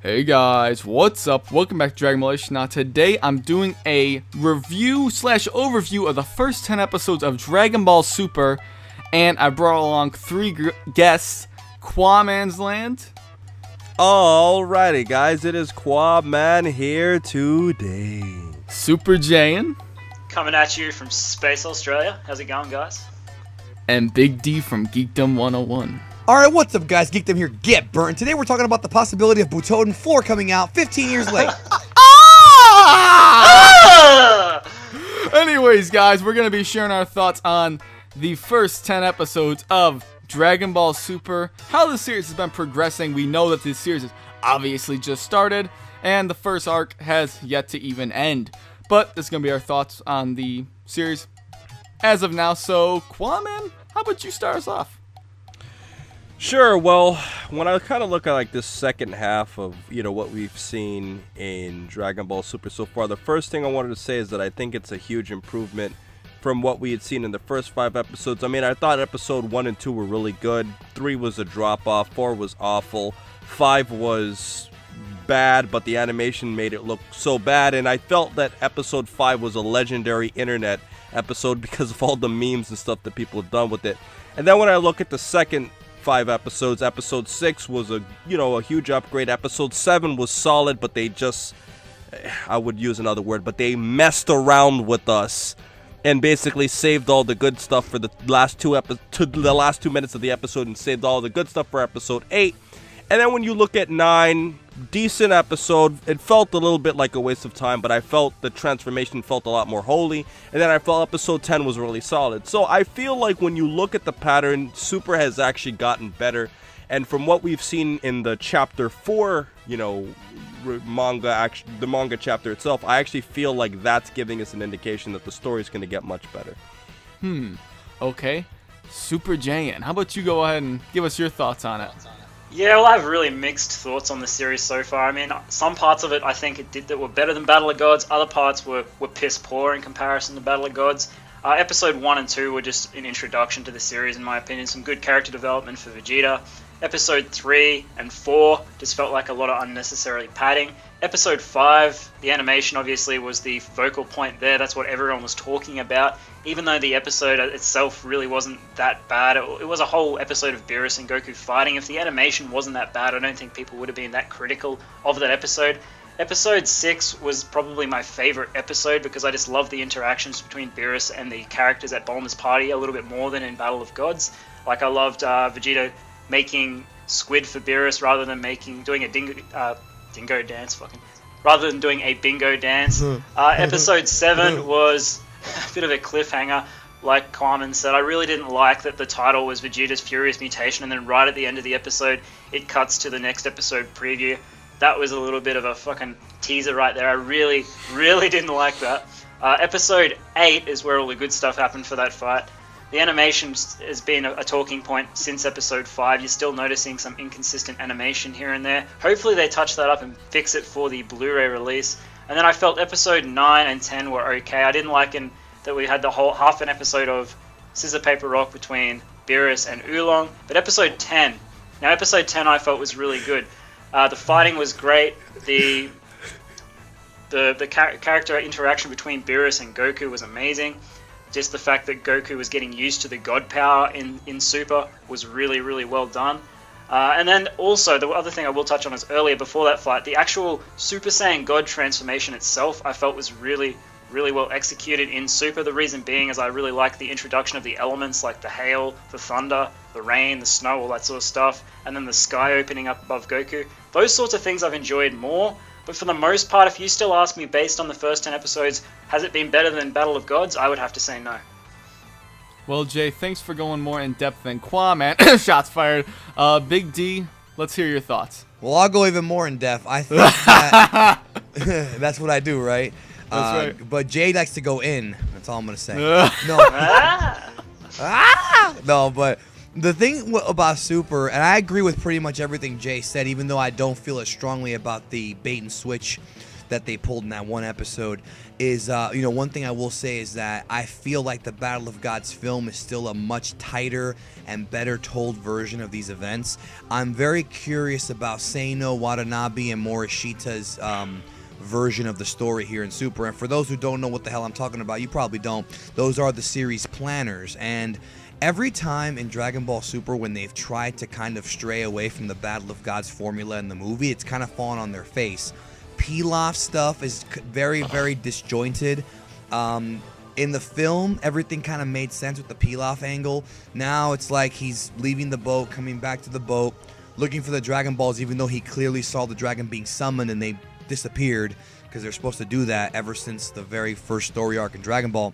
Hey guys, what's up? Welcome back to Dragon Ball. Now today I'm doing a review/overview of the first 10 episodes of Dragon Ball Super, and I brought along three guests. Quaman's Land. Alrighty guys, it is Quaman here today. Super Jaiyan. Coming at you from Space Australia. How's it going, guys? And Big D from Geekdom 101. Alright, what's up guys? Geekdom here, get burnt. Today we're talking about the possibility of Butoden 4 coming out 15 years late. Anyways, guys, we're going to be sharing our thoughts on the first 10 episodes of Dragon Ball Super, how the series has been progressing. We know that this series has obviously just started, and the first arc has yet to even end. But this is going to be our thoughts on the series as of now. So, Quaman, how about you start us off? Sure, well, when I kind of look at like this second half of, what we've seen in Dragon Ball Super so far, the first thing I wanted to say is that I think it's a huge improvement from what we had seen in the first 5 episodes. I mean, I thought episode 1 and 2 were really good. 3 was a drop-off. 4 was awful. 5 was bad, but the animation made it look so bad. And I felt that episode 5 was a legendary internet episode because of all the memes and stuff that people have done with it. And then when I look at the second 5 episodes, episode 6 was a huge upgrade. Episode 7 was solid, but they just, I would use another word, but they messed around with us and basically saved all the good stuff for the last 2 minutes of the episode and saved all the good stuff for episode 8. And then when you look at 9, decent episode. It felt a little bit like a waste of time, but I felt the transformation felt a lot more holy. And then I felt episode 10 was really solid. So I feel like when you look at the pattern, Super has actually gotten better. And from what we've seen in the chapter 4, the manga chapter itself, I actually feel like that's giving us an indication that the story is going to get much better. Okay. Super Jaiyan, how about you go ahead and give us your thoughts on it? Yeah, well, I have really mixed thoughts on the series so far. I mean, some parts of it I think it did that were better than Battle of Gods. Other parts were piss poor in comparison to Battle of Gods. Episode 1 and 2 were just an introduction to the series, in my opinion. Some good character development for Vegeta. Episode 3 and 4 just felt like a lot of unnecessary padding. Episode 5, the animation obviously was the focal point there. That's what everyone was talking about. Even though the episode itself really wasn't that bad, it was a whole episode of Beerus and Goku fighting. If the animation wasn't that bad, I don't think people would have been that critical of that episode. Episode 6 was probably my favorite episode because I just love the interactions between Beerus and the characters at Bulma's party a little bit more than in Battle of Gods. Like, I loved Vegeta making squid for Beerus rather than doing a dingo dance, rather than doing a bingo dance. Episode 7 was a bit of a cliffhanger. Like Quaman said, I really didn't like that the title was Vegeta's Furious Mutation, and then right at the end of the episode, it cuts to the next episode preview. That was a little bit of a fucking teaser right there. I really, really didn't like that. Episode 8 is where all the good stuff happened for that fight. The animation has been a talking point since episode 5. You're still noticing some inconsistent animation here and there. Hopefully they touch that up and fix it for the Blu-ray release. And then I felt episode 9 and 10 were okay. I didn't like that we had the whole half an episode of Scissor Paper Rock between Beerus and Oolong. But episode 10 I felt was really good. The fighting was great. The character interaction between Beerus and Goku was amazing. Just the fact that Goku was getting used to the God power in Super was really, really well done. And then also, the other thing I will touch on is earlier, before that fight, the actual Super Saiyan God transformation itself, I felt was really, really well executed in Super. The reason being is I really like the introduction of the elements like the hail, the thunder, the rain, the snow, all that sort of stuff, and then the sky opening up above Goku. Those sorts of things I've enjoyed more. But for the most part, if you still ask me based on the first 10 episodes, has it been better than Battle of Gods? I would have to say no. Well, Jay, thanks for going more in depth than Quaman. Shots fired. Big D, let's hear your thoughts. Well, I'll go even more in depth. I think that that's what I do, right? That's right. But Jay likes to go in. That's all I'm going to say. No, but the thing about Super, and I agree with pretty much everything Jay said, even though I don't feel as strongly about the bait and switch that they pulled in that one episode is, one thing I will say is that I feel like the Battle of Gods film is still a much tighter and better told version of these events. I'm very curious about Seino, Watanabe, and Morishita's version of the story here in Super. And for those who don't know what the hell I'm talking about, you probably don't. Those are the series planners. And every time in Dragon Ball Super when they've tried to kind of stray away from the Battle of Gods formula in the movie, it's kind of fallen on their face. Pilaf stuff is very, very disjointed. In the film, everything kind of made sense with the Pilaf angle. Now it's like he's leaving the boat, coming back to the boat, looking for the Dragon Balls, even though he clearly saw the dragon being summoned and they disappeared, because they're supposed to do that ever since the very first story arc in Dragon Ball.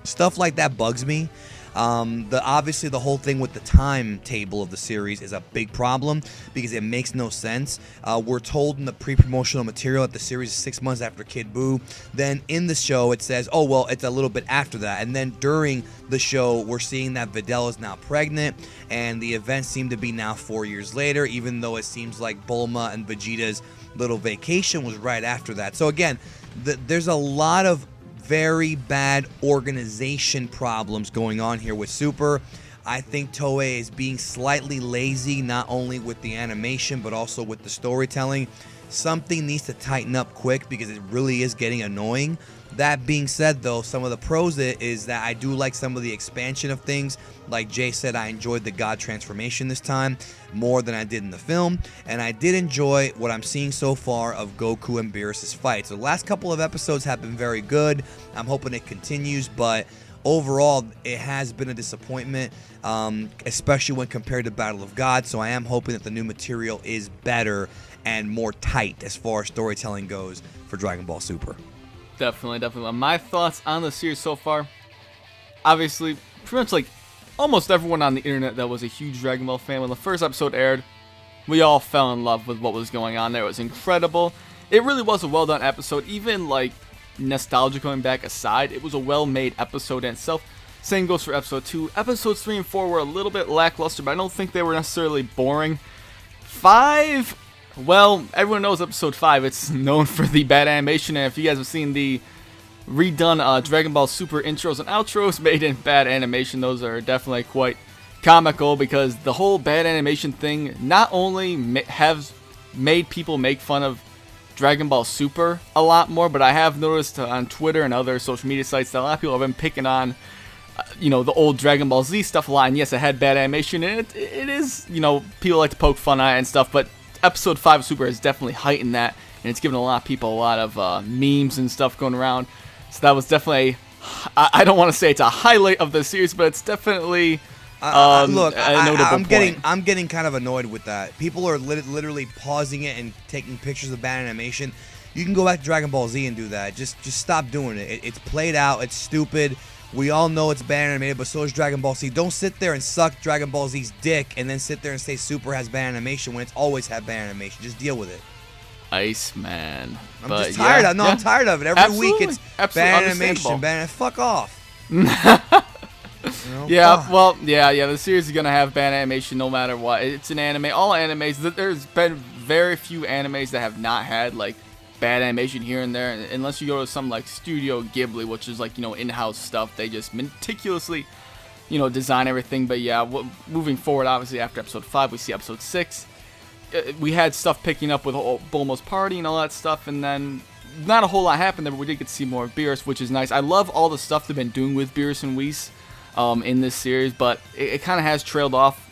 Stuff like that bugs me. Obviously the whole thing with the timetable of the series is a big problem because it makes no sense. We're told in the pre-promotional material that the series is 6 months after Kid Buu. Then in the show it says, oh well, it's a little bit after that. And then during the show we're seeing that Videl is now pregnant, and the events seem to be now 4 years later, even though it seems like Bulma and Vegeta's little vacation was right after that. So again, there's a lot of very bad organization problems going on here with Super. I think Toei is being slightly lazy, not only with the animation but also with the storytelling. Something needs to tighten up quick because it really is getting annoying. That being said, though, some of the pros is that I do like some of the expansion of things. Like Jay said, I enjoyed the God transformation this time more than I did in the film. And I did enjoy what I'm seeing so far of Goku and Beerus' fight. So the last couple of episodes have been very good. I'm hoping it continues, but overall, it has been a disappointment, especially when compared to Battle of Gods. So I am hoping that the new material is better and more tight as far as storytelling goes for Dragon Ball Super. Definitely. My thoughts on the series so far, obviously, pretty much like almost everyone on the internet that was a huge Dragon Ball fan, when the first episode aired, we all fell in love with what was going on there. It was incredible. It really was a well-done episode. Even like nostalgia going back aside, it was a well-made episode in itself. Same goes for episode 2. Episodes 3 and 4 were a little bit lackluster, but I don't think they were necessarily boring. 5... well, everyone knows episode 5. It's known for the bad animation, and if you guys have seen the redone Dragon Ball Super intros and outros made in bad animation, those are definitely quite comical, because the whole bad animation thing not only has made people make fun of Dragon Ball Super a lot more, but I have noticed on Twitter and other social media sites that a lot of people have been picking on the old Dragon Ball Z stuff a lot. And yes, it had bad animation, and it is, people like to poke fun at it and stuff, but Episode 5 of Super has definitely heightened that, and it's given a lot of people a lot of memes and stuff going around. So that was definitely, I don't want to say it's a highlight of the series, but it's definitely look, a notable point. I'm getting kind of annoyed with that. People are literally pausing it and taking pictures of bad animation. You can go back to Dragon Ball Z and do that. Just stop doing it. It's played out. It's stupid. We all know it's bad animated, but so is Dragon Ball Z. Don't sit there and suck Dragon Ball Z's dick and then sit there and say Super has bad animation when it's always had bad animation. Just deal with it. Iceman. I'm just tired. Yeah, I'm tired of it. Every week it's bad animation. Fuck off. The series is gonna have bad animation no matter what. It's an anime. All animes. There's been very few animes that have not had like bad animation here and there, unless you go to some like Studio Ghibli, which is like in-house stuff. They just meticulously design everything. But yeah, moving forward, obviously after episode 5 we see episode 6. We had stuff picking up with Bulma's party and all that stuff, and then not a whole lot happened there, but we did get to see more of Beerus, which is nice. I love all the stuff they've been doing with Beerus and Whis in this series, but it kind of has trailed off.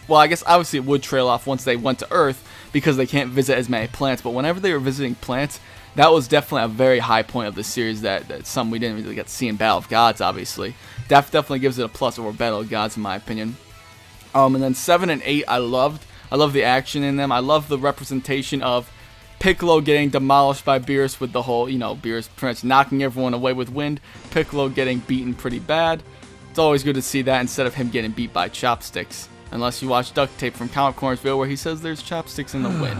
Well, I guess obviously it would trail off once they went to Earth, because they can't visit as many planets. But whenever they were visiting planets, that was definitely a very high point of the series. That's something we didn't really get to see in Battle of Gods, obviously. Definitely gives it a plus over Battle of Gods, in my opinion. And then 7 and 8, I loved. I love the action in them. I love the representation of Piccolo getting demolished by Beerus with the whole, Beerus pretty much knocking everyone away with wind. Piccolo getting beaten pretty bad. It's always good to see that instead of him getting beat by chopsticks. Unless you watch Duct Tape from Comic Corner's video where he says there's chopsticks in the wind.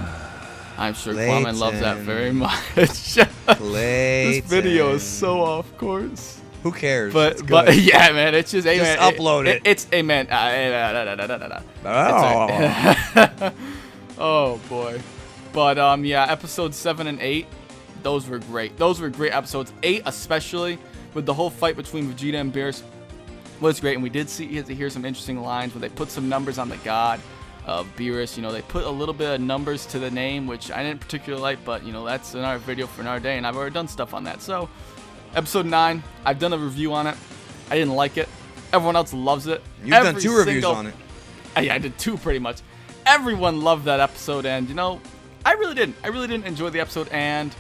I'm sure Kwame loves that very much. This video is so off course. Who cares? But yeah, man, it's just upload it. It's a man. Oh boy. But yeah, episodes 7 and 8, those were great. Those were great episodes. 8 especially, with the whole fight between Vegeta and Beerus, was great. And we did hear some interesting lines where they put some numbers on the god of Beerus. You know, they put a little bit of numbers to the name, which I didn't particularly like, but, you know, that's another video for another day, and I've already done stuff on that. So, episode 9, I've done a review on it. I didn't like it. Everyone else loves it. You've done 2 reviews on it. Yeah, I did 2 pretty much. Everyone loved that episode, and, you know, I really didn't. I really didn't enjoy the episode, and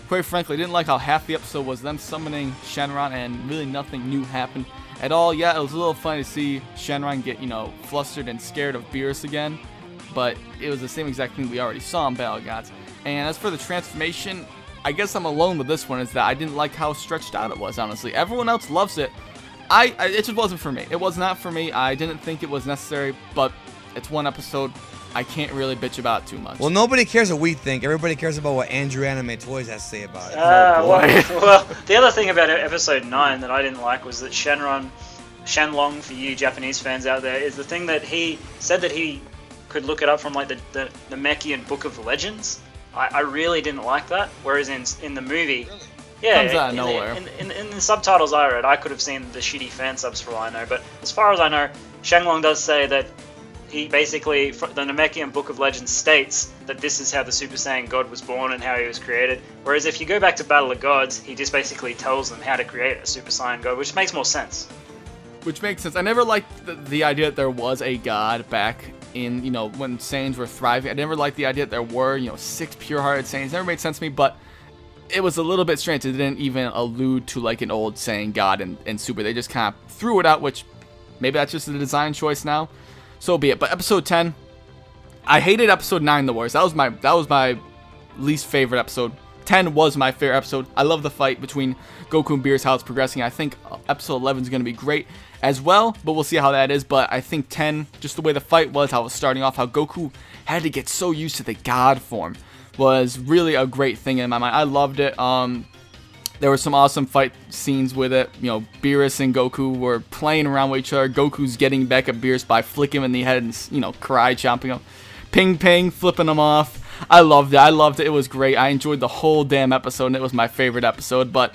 quite frankly, I didn't like how half the episode was them summoning Shenron, and really nothing new happened at all. Yeah, it was a little funny to see Shenron get, you know, flustered and scared of Beerus again, but it was the same exact thing we already saw in Battle of Gods. And as for the transformation, I guess I'm alone with this one, is that I didn't like how stretched out it was, honestly. Everyone else loves it. It just wasn't for me. It was not for me. I didn't think it was necessary, but it's one episode. I can't really bitch about it too much. Well, nobody cares what we think. Everybody cares about what Andrew Anime Toys has to say about it. Well, the other thing about episode 9 that I didn't like was that Shenlong, for you Japanese fans out there, is the thing that he said that he could look it up from like the Namekian Book of Legends. I really didn't like that. Whereas in the movie, yeah, comes out of nowhere. In the subtitles I read, I could have seen the shitty fan subs for all I know. But as far as I know, Shenlong does say that he basically, the Namekian Book of Legends states that this is how the Super Saiyan God was born and how he was created. Whereas if you go back to Battle of Gods, he just basically tells them how to create a Super Saiyan God, which makes more sense. Which makes sense. I never liked the idea that there was a god back in, you know, when Saiyans were thriving. I never liked the idea that there were, you know, 6 pure-hearted Saiyans. It never made sense to me, but it was a little bit strange. It didn't even allude to like an old Saiyan god in Super. They just kind of threw it out, which maybe that's just a design choice now. So be it. But episode 10, I hated episode 9 the worst. That was my least favorite episode. 10 was my favorite episode. I love the fight between Goku and Beerus, how it's progressing. I think episode 11 is going to be great as well, but we'll see how that is. But I think 10, just the way the fight was, how it was starting off, how Goku had to get so used to the God form, was really a great thing in my mind. I loved it. There were some awesome fight scenes with it. You know, Beerus and Goku were playing around with each other. Goku's getting back at Beerus by flicking him in the head and, you know, chomping him. Ping ping, flipping him off. I loved it. I loved it. It was great. I enjoyed the whole damn episode, and it was my favorite episode. But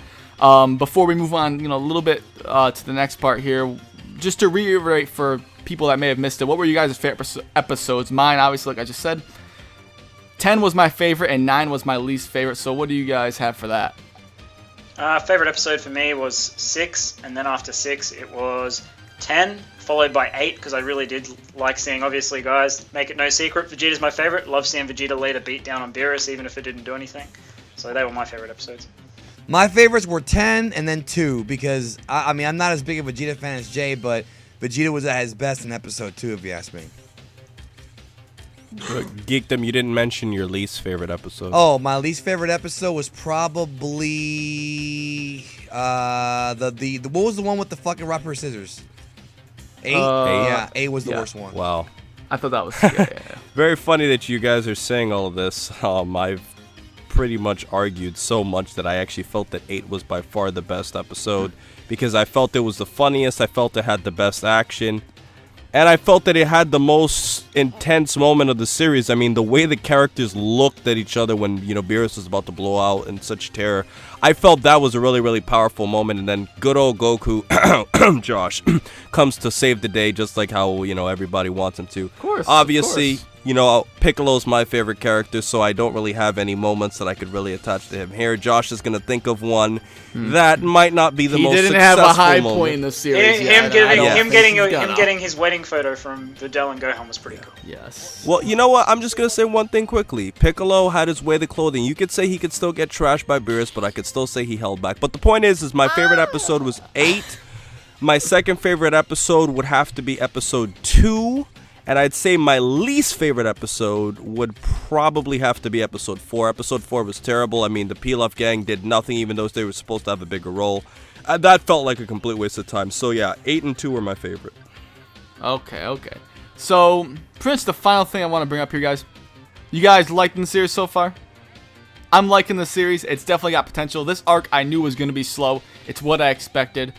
before we move on, you know, a little bit to the next part here, just to reiterate for people that may have missed it, what were you guys' favorite episodes? Mine, obviously, like I just said, 10 was my favorite, and 9 was my least favorite. So what do you guys have for that? Favorite episode for me was 6, and then after 6 it was 10, followed by 8, because I really did like seeing, obviously guys, make it no secret, Vegeta's my favorite. Love seeing Vegeta lead a beat down on Beerus, even if it didn't do anything. So they were my favorite episodes. My favorites were 10 and then 2, because, I mean, I'm not as big a Vegeta fan as Jay, but Vegeta was at his best in episode 2, if you ask me. Geekdom, you didn't mention your least favorite episode. Oh, my least favorite episode was probably what was the one with the fucking rock paper scissors? 8? Yeah, 8 was the worst one. Wow. I thought that was yeah. Very funny that you guys are saying all of this. I've pretty much argued so much that I actually felt that 8 was by far the best episode because I felt it was the funniest. I felt it had the best action. And I felt that it had the most intense moment of the series. I mean, the way the characters looked at each other when, you know, Beerus was about to blow out in such terror. I felt that was a really, really powerful moment. And then good old Goku, Josh, comes to save the day just like how, you know, everybody wants him to. Of course. Obviously, you know, Piccolo's my favorite character, so I don't really have any moments that I could really attach to him here. Josh is going to think of one that might not be the most successful moment. He didn't have a high moment. point in the series. Him getting his wedding photo from Videl and Gohan was pretty cool. Yes. Well, you know what? I'm just going to say one thing quickly. Piccolo had his way the clothing. You could say he could still get trashed by Beerus, but I could still say he held back. But the point is my favorite episode was 8. My second favorite episode would have to be episode 2. And I'd say my least favorite episode would probably have to be episode 4. Episode 4 was terrible. I mean, the Pilaf gang did nothing, even though they were supposed to have a bigger role. That felt like a complete waste of time. So yeah, 8 and 2 were my favorite. Okay. So, pretty much the final thing I want to bring up here, guys. You guys liking the series so far? I'm liking the series. It's definitely got potential. This arc I knew was going to be slow. It's what I expected.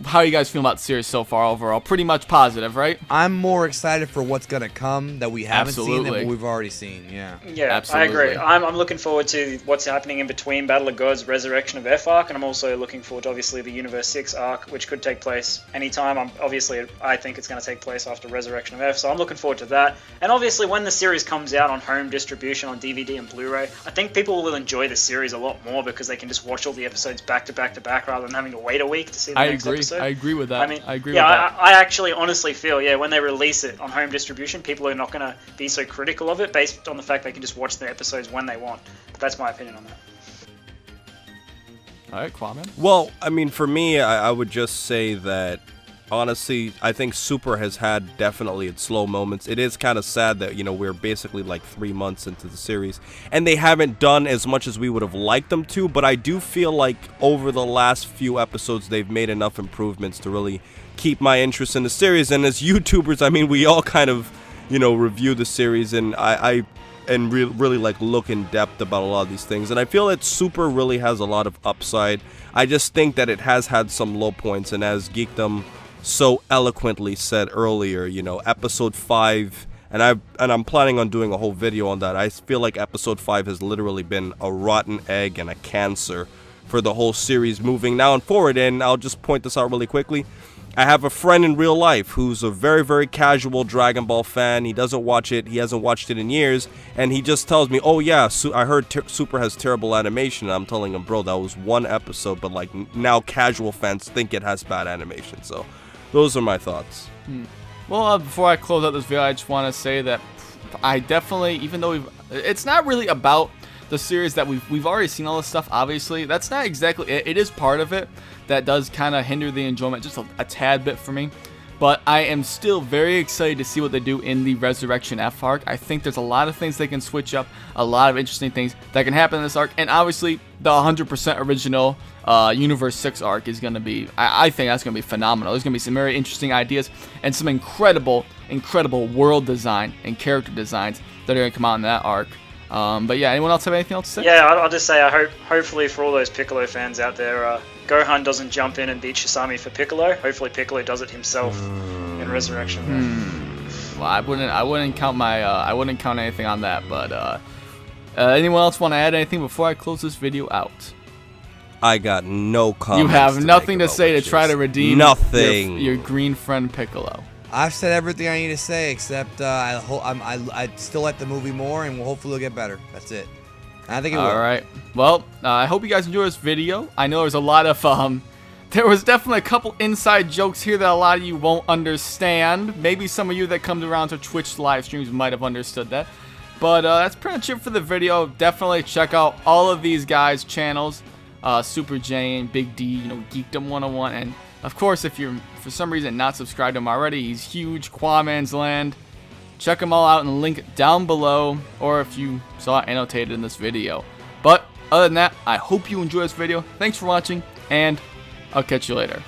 how you guys feel about the series so far overall? Pretty much positive, right? I'm more excited for what's gonna come that we haven't seen than Absolutely. what we've already seen. Yeah. Yeah, Absolutely. I agree. I'm looking forward to what's happening in between Battle of Gods, Resurrection of F arc, and I'm also looking forward to obviously the Universe 6 arc, which could take place anytime. I think it's going to take place after Resurrection of F, so I'm looking forward to that. And obviously when the series comes out on home distribution on DVD and Blu-ray, I think people will enjoy the series a lot more because they can just watch all the episodes back to back to back rather than having to wait a week to see the next episode. I agree with that. I agree with yeah, that. I actually honestly feel, when they release it on home distribution, people are not going to be so critical of it based on the fact they can just watch the episodes when they want. But that's my opinion on that. All right, Kwame. Well, I mean, for me, I would just say that, honestly, I think Super has had definitely its slow moments. It is kind of sad that, we're basically like 3 months into the series, and they haven't done as much as we would have liked them to, but I do feel like over the last few episodes, they've made enough improvements to really keep my interest in the series. And as YouTubers, I mean, we all kind of, review the series, and really like look in depth about a lot of these things, and I feel that Super really has a lot of upside. I just think that it has had some low points, and as Geekdom so eloquently said earlier, episode 5, and I'm planning on doing a whole video on that. I feel like episode 5 has literally been a rotten egg and a cancer for the whole series moving now and forward. And I'll just point this out really quickly. I have a friend in real life who's a very, very casual Dragon Ball fan. He doesn't watch it. He hasn't watched it in years. And he just tells me, oh, yeah, I heard Super has terrible animation. And I'm telling him, bro, that was one episode. But, like, now casual fans think it has bad animation. So those are my thoughts. Well, before I close out this video, I just want to say that I definitely, even though it's not really about the series that we've already seen all this stuff, obviously. That's not exactly it. It is part of it that does kind of hinder the enjoyment just a tad bit for me. But I am still very excited to see what they do in the Resurrection F arc. I think there's a lot of things they can switch up, a lot of interesting things that can happen in this arc. And obviously, the 100% original Universe 6 arc is going to be, I think that's going to be phenomenal. There's going to be some very interesting ideas and some incredible world design and character designs that are going to come out in that arc. But yeah, anyone else have anything else to say? Yeah, I'll just say hopefully for all those Piccolo fans out there, Gohan doesn't jump in and beat Shisami for Piccolo. Hopefully Piccolo does it himself in Resurrection. Well, I wouldn't count anything on that. But anyone else want to add anything before I close this video out? I got no comments. You have to nothing make to say about to try to redeem nothing. your green friend Piccolo. I've said everything I need to say, except I still like the movie more, and hopefully it'll get better. That's it. I think it will. All right. Well, I hope you guys enjoy this video. I know there's a lot of there was definitely a couple inside jokes here that a lot of you won't understand. Maybe some of you that come around to Twitch live streams might have understood that. But that's pretty much it for the video. Definitely check out all of these guys' channels, Super Jane, Big D, Geekdom 101, and of course, if you're for some reason not subscribed to him already, he's huge. Kwaman's Land. Check them all out in the link down below, or if you saw it annotated in this video. But other than that, I hope you enjoyed this video. Thanks for watching, and I'll catch you later.